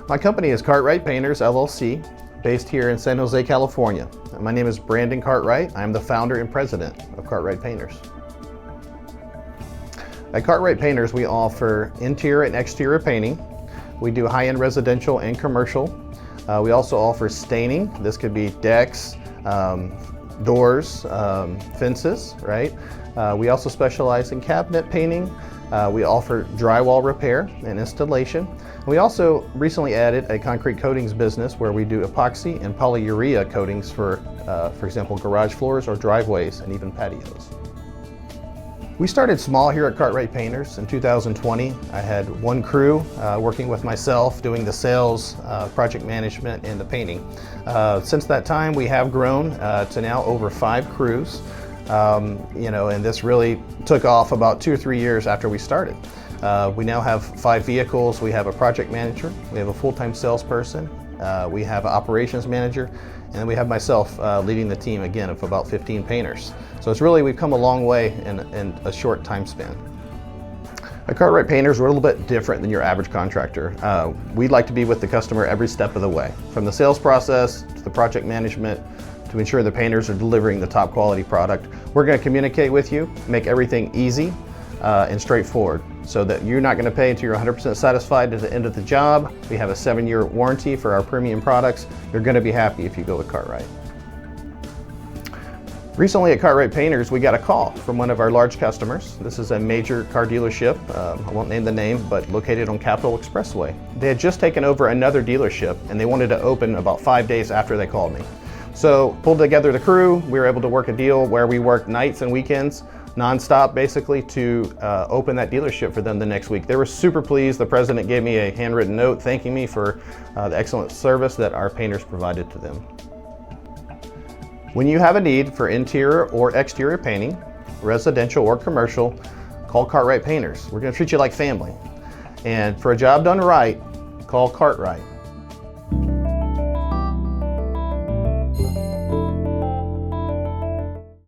My company is Cartwright Painters LLC, based here in San Jose, California. My name is Brandon Cartwright. I'm the founder and president of Cartwright Painters. At Cartwright Painters, we offer interior and exterior painting. We do high-end residential and commercial. We also offer staining. This could be decks, doors, fences, right? We also specialize in cabinet painting. We offer drywall repair and installation. We also recently added a concrete coatings business where we do epoxy and polyurea coatings for example, garage floors or driveways and even patios. We started small here at Cartwright Painters in 2020. I had one crew working with myself doing the sales, project management, and the painting. Since that time, we have grown to now over 5 crews. And this really took off about 2 or 3 years after we started. We now have 5 vehicles. We have a project manager. We have a full-time salesperson. We have an operations manager. And then we have myself leading the team again of about 15 painters. So we've come a long way in a short time span. At Cartwright Painters, we're a little bit different than your average contractor. We'd like to be with the customer every step of the way, from the sales process to the project management, to ensure the painters are delivering the top quality product. We're going to communicate with you, make everything easy and straightforward, so that you're not going to pay until you're 100% satisfied at the end of the job. We have a 7-year warranty for our premium products. You're going to be happy if you go with Cartwright. Recently at Cartwright Painters, we got a call from one of our large customers. This is a major car dealership, I won't name the name, but located on Capitol Expressway. They had just taken over another dealership and they wanted to open about 5 days after they called me. So pulled together the crew. We were able to work a deal where we worked nights and weekends, nonstop basically, to open that dealership for them the next week. They were super pleased. The president gave me a handwritten note thanking me for the excellent service that our painters provided to them. When you have a need for interior or exterior painting, residential or commercial, call Cartwright Painters. We're going to treat you like family. And for a job done right, call Cartwright.